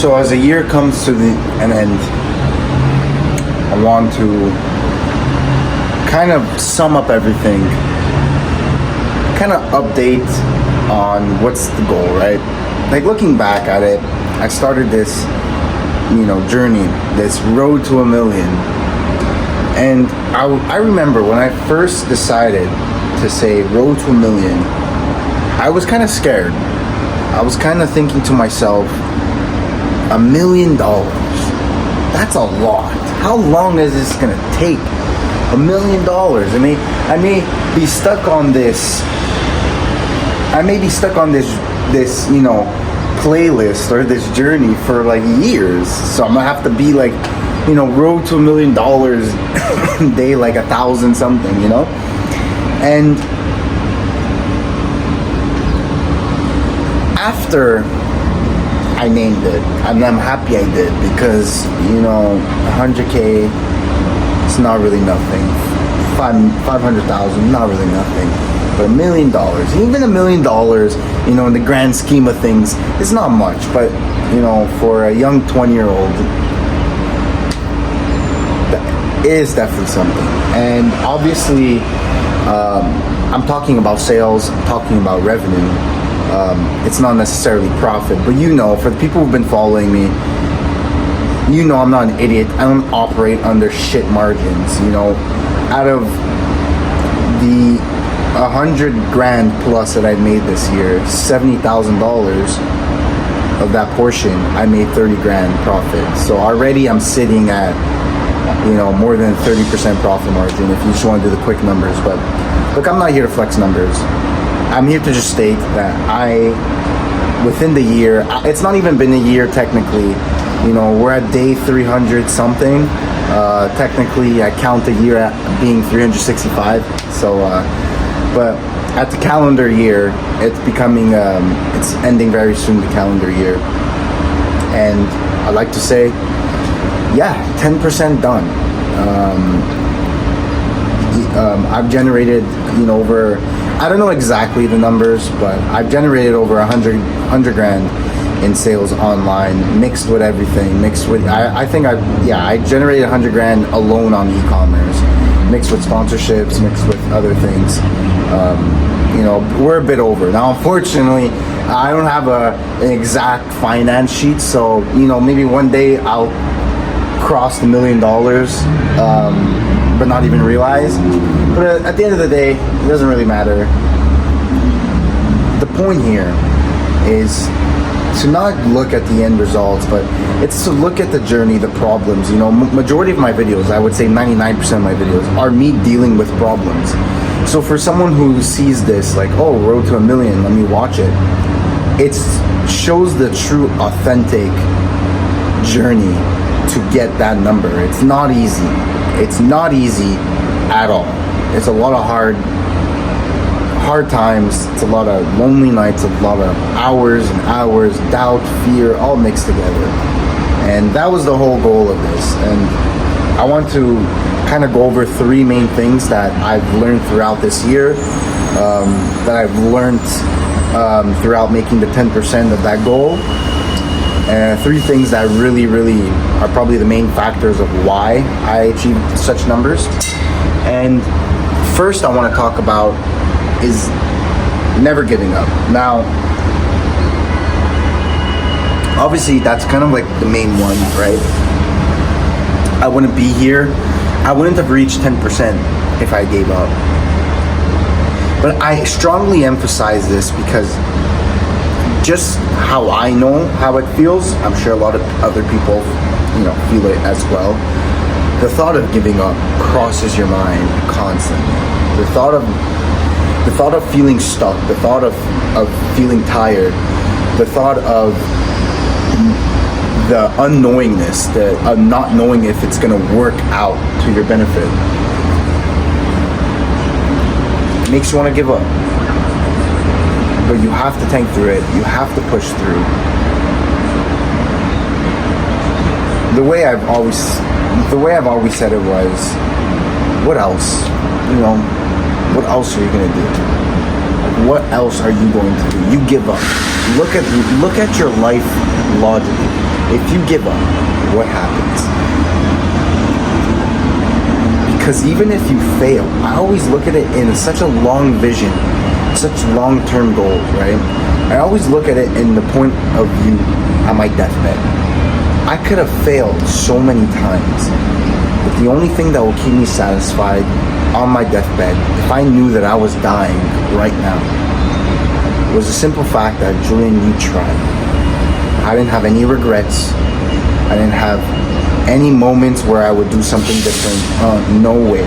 So as the year comes to an end, I want to kind of sum up everything, kind of update on what's the goal, right? Like looking back at it, I started this, journey, this road to $1 million. And I remember when I first decided to say road to $1 million, I was kind of scared. I was kind of thinking to myself, $1 million, that's a lot. How long is this gonna take? $1 million. I may be stuck on this. This playlist or this journey for like years. So I'm gonna have to be like, road to $1 million day, like 1,000 something, And after I named it, and I'm happy I did, because 100K, it's not really nothing. 500,000, not really nothing. But $1 million, even $1 million, in the grand scheme of things, it's not much. But for a young 20-year-old, it is definitely something. And obviously, I'm talking about sales, I'm talking about revenue. It's not necessarily profit, but for the people who've been following me, I'm not an idiot. I don't operate under shit margins. Out of the 100 grand plus that I made this year, $70,000 of that portion, I made 30 grand profit. So already I'm sitting at, more than 30% profit margin if you just want to do the quick numbers. But look, I'm not here to flex numbers. I'm here to just state that within the year, it's not even been a year technically, we're at day 300 something. Technically, I count the year at being 365. So, but at the calendar year, it's becoming, it's ending very soon, the calendar year. And I'd like to say, 10% done. I've generated, over, I don't know exactly the numbers, but I've generated over 100 grand in sales online, mixed with everything, I generated 100 grand alone on e-commerce, mixed with sponsorships, mixed with other things. We're a bit over. Now, unfortunately, I don't have an exact finance sheet, so, maybe one day I'll cross the $1 million, but not even realize. But at the end of the day, it doesn't really matter. The point here is to not look at the end results, but it's to look at the journey, the problems. Majority of my videos, I would say 99% of my videos, are me dealing with problems. So for someone who sees this, like, oh, road to $1 million, let me watch it. It shows the true, authentic journey to get that number. It's not easy. It's not easy at all. It's a lot of hard times. It's a lot of lonely nights, a lot of hours and hours, doubt, fear, all mixed together. And that was the whole goal of this. And I want to kind of go over 3 main things that I've learned throughout this year, that I've learned throughout making the 10% of that goal. And 3 things that really, really are probably the main factors of why I achieved such numbers. And first I want to talk about is never giving up. Now, obviously that's kind of like the main one, right? I wouldn't be here. I wouldn't have reached 10% if I gave up. But I strongly emphasize this because just how I know how it feels, I'm sure a lot of other people, feel it as well. The thought of giving up crosses your mind constantly. The thought of feeling stuck, the thought of feeling tired, the thought of the unknowingness, of not knowing if it's going to work out to your benefit, makes you want to give up. But you have to tank through it. You have to push through. The way I've always said it was, what else? What else are you gonna do? Like, what else are you going to do? You give up. Look at your life logically. If you give up, what happens? Because even if you fail, I always look at it in such a long vision, such long-term goals, right? I always look at it in the point of view on my deathbed. I could have failed so many times, but the only thing that will keep me satisfied on my deathbed, if I knew that I was dying right now, was the simple fact that, Julian, you tried. I didn't have any regrets. I didn't have any moments where I would do something different. No way.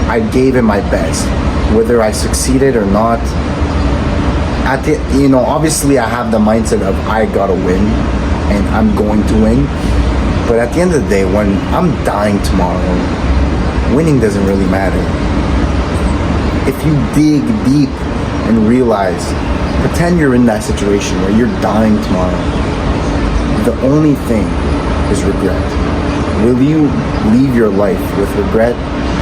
I gave it my best. Whether I succeeded or not, obviously I have the mindset of I gotta win and I'm going to win. But at the end of the day, when I'm dying tomorrow, winning doesn't really matter. If you dig deep and realize, pretend you're in that situation where you're dying tomorrow, the only thing is regret. Will you leave your life with regret,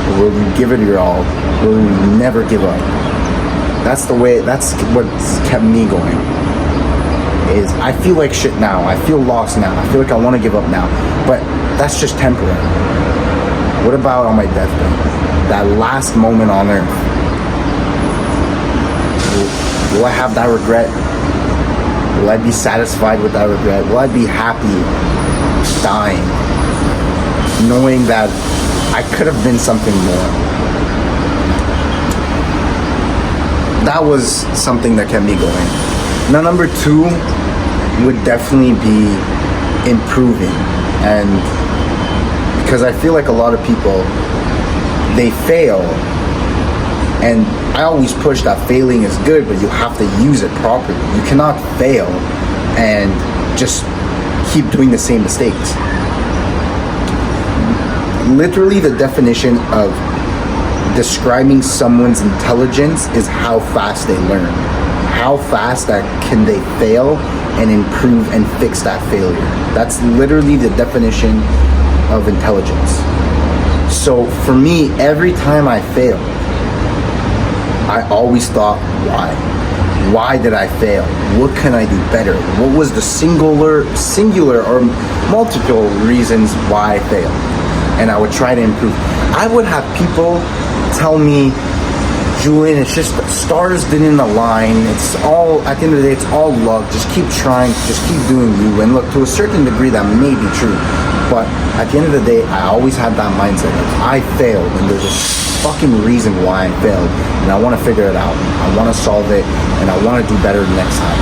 or will you give it your all? Will you never give up? That's what's kept me going. Is I feel like shit now. I feel lost now. I feel like I want to give up now. But that's just temporary. What about on my deathbed? That last moment on earth. Will I have that regret? Will I be satisfied with that regret? Will I be happy dying, knowing that I could have been something more? That was something that kept me going. Now, number 2 would definitely be improving. And because I feel like a lot of people, they fail, and I always push that failing is good, but you have to use it properly. You cannot fail and just keep doing the same mistakes. Literally, the definition of describing someone's intelligence is how fast they learn. How fast that can they fail and improve and fix that failure. That's literally the definition of intelligence. So for me, every time I failed, I always thought, why? Why did I fail? What can I do better? What was the singular or multiple reasons why I failed? And I would try to improve. I would have people tell me, Julian, it's just stars didn't align. It's all, at the end of the day, it's all luck. Just keep trying, just keep doing you. And look, to a certain degree, that may be true. But at the end of the day, I always had that mindset of I failed, and there's a fucking reason why I failed, and I want to figure it out. I want to solve it, and I want to do better next time.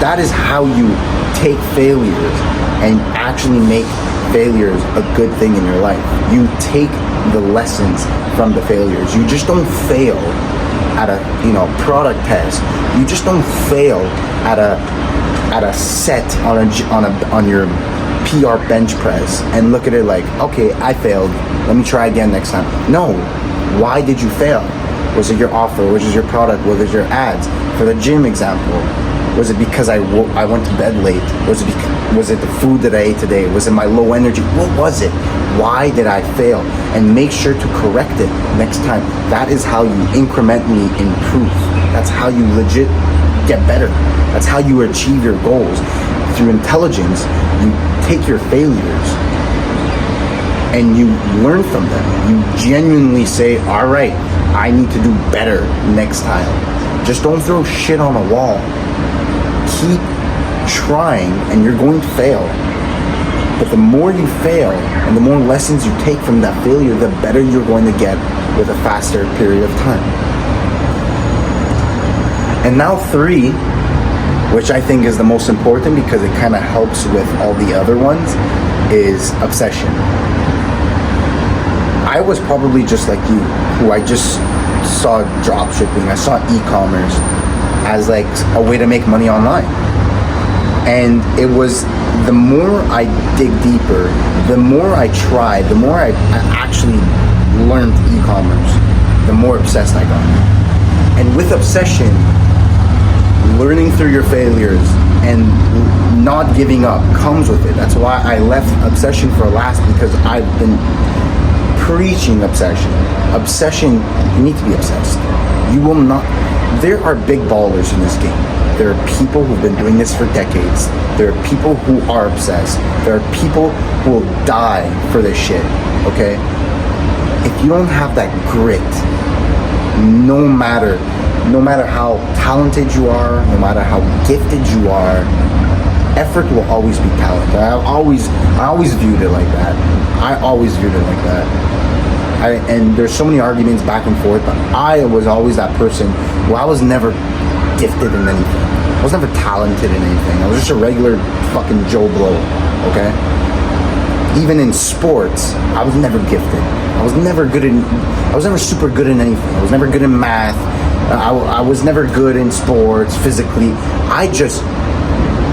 That is how you take failures and actually make failures a good thing in your life. You take the lessons from the failures. You just don't fail at a product test. You just don't fail at a set on your PR bench press and look at it like, okay, I failed, let me try again next time. No. Why did you fail? Was it your offer? Was it your product? Was it your ads? For the gym example, was it because I went to bed late? Was it the food that I ate today? Was it my low energy? What was it? Why did I fail? And make sure to correct it next time. That is how you incrementally improve. That's how you legit get better. That's how you achieve your goals. Through intelligence, you take your failures and you learn from them. You genuinely say, all right, I need to do better next time. Just don't throw shit on a wall. Keep trying, and you're going to fail. But the more you fail and the more lessons you take from that failure, the better you're going to get with a faster period of time. And now 3, which I think is the most important because it kind of helps with all the other ones, is obsession. I was probably just like you, who I just saw drop shipping, I saw e-commerce as like a way to make money online. And it was, the more I dig deeper, the more I tried, the more I actually learned e-commerce, the more obsessed I got. And with obsession, learning through your failures and not giving up comes with it. That's why I left obsession for last, because I've been preaching obsession. Obsession, you need to be obsessed. You will not. There are big ballers in this game. There are people who've been doing this for decades. There are people who are obsessed. There are people who will die for this shit, okay? If you don't have that grit, no matter how talented you are, no matter how gifted you are, effort will always be talent. I always viewed it like that. And there's so many arguments back and forth, but I was always that person who I was never gifted in anything. I was never talented in anything. I was just a regular fucking Joe Blow, okay? Even in sports, I was never gifted. I was never super good in anything. I was never good in math. I was never good in sports, physically.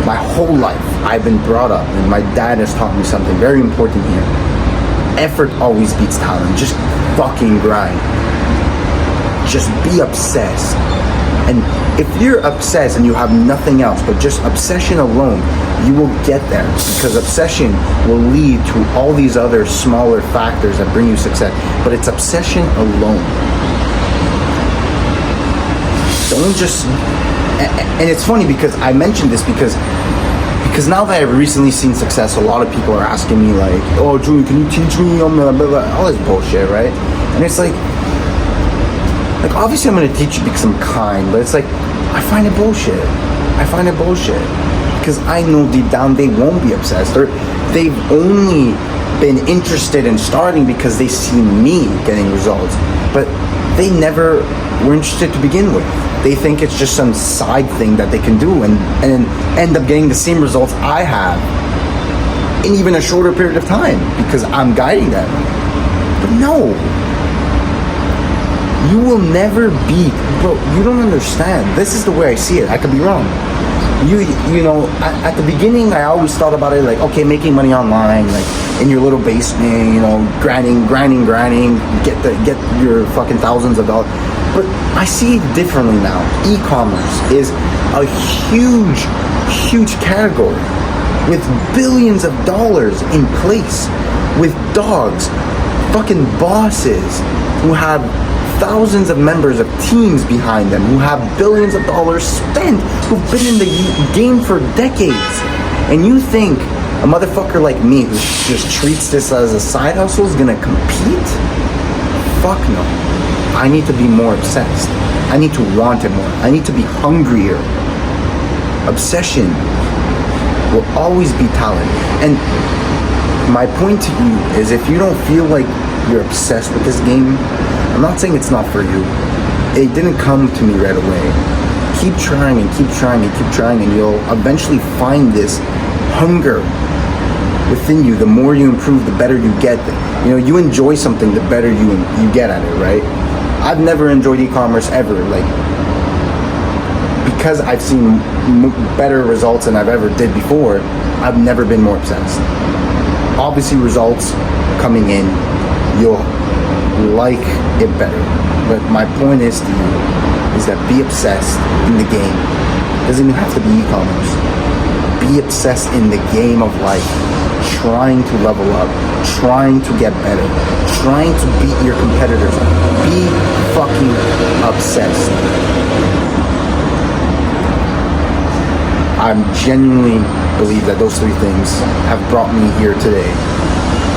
My whole life, I've been brought up, and my dad has taught me something very important here. Effort always beats talent. Just fucking grind. Just be obsessed. And if you're obsessed and you have nothing else but just obsession alone, you will get there, because obsession will lead to all these other smaller factors that bring you success. But it's obsession alone. Don't just... And it's funny because I mentioned this because now that I've recently seen success, a lot of people are asking me like, oh, Julian, can you teach me all this bullshit, right? And it's like obviously I'm going to teach you because I'm kind, but it's like, I find it bullshit because I know deep down they won't be obsessed, or they've only been interested in starting because they see me getting results, but they never were interested to begin with. They think it's just some side thing that they can do and end up getting the same results I have in even a shorter period of time because I'm guiding them. But no, you will never be, bro, you don't understand. This is the way I see it. I could be wrong. You know, at the beginning, I always thought about it like, okay, making money online, like in your little basement, you know, grinding, get your fucking thousands of dollars. But I see it differently now. E-commerce is a huge category with billions of dollars in place, with dogs, fucking bosses who have thousands of members of teams behind them, who have billions of dollars spent, who've been in the game for decades. And you think a motherfucker like me who just treats this as a side hustle is gonna compete? Fuck no. I need to be more obsessed. I need to want it more. I need to be hungrier. Obsession will always be talent. And my point to you is, if you don't feel like you're obsessed with this game, I'm not saying it's not for you. It didn't come to me right away. Keep trying and keep trying and keep trying, and you'll eventually find this hunger within you. The more you improve, the better you get. You know, you enjoy something, the better you get at it, right? I've never enjoyed e-commerce ever, like, because I've seen better results than I've ever did before. I've never been more obsessed. Obviously, results coming in, you'll like it better. But my point is to you is that be obsessed in the game. It doesn't even have to be e-commerce. Be obsessed in the game of life, trying to level up, trying to get better, trying to beat your competitors. Be fucking obsessed. I genuinely believe that those three things have brought me here today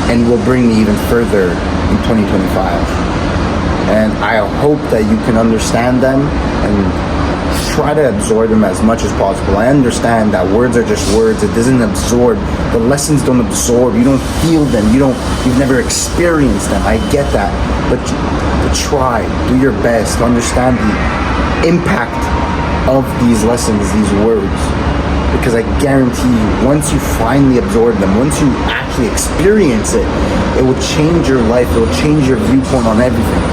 and will bring me even further in 2025. And I hope that you can understand them and try to absorb them as much as possible. I understand that words are just words. It doesn't absorb. The lessons don't absorb. You don't feel them. You've never experienced them. I get that. But try. Do your best to understand the impact of these lessons, these words. Because I guarantee you, once you finally absorb them, once you actually experience it, it will change your life. It will change your viewpoint on everything.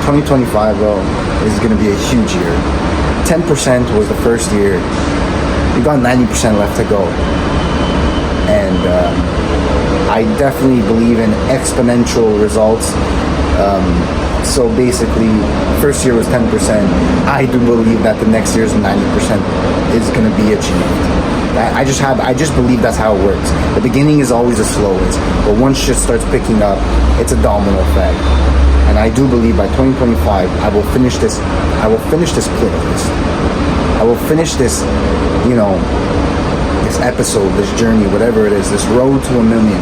2025, bro, is going to be a huge year. 10% was the first year. We got 90% left to go. And I definitely believe in exponential results. So basically, first year was 10%. I do believe that the next year's 90% is going to be achieved. I just believe that's how it works. The beginning is always the slowest, but once shit starts picking up, it's a domino effect. And I do believe by 2025 I will finish this playlist. I will finish this, this episode, this journey, whatever it is, this road to 1 million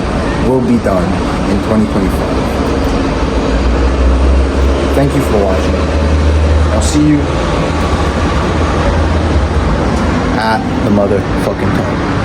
will be done in 2025. Thank you for watching. I'll see you at the motherfucking top.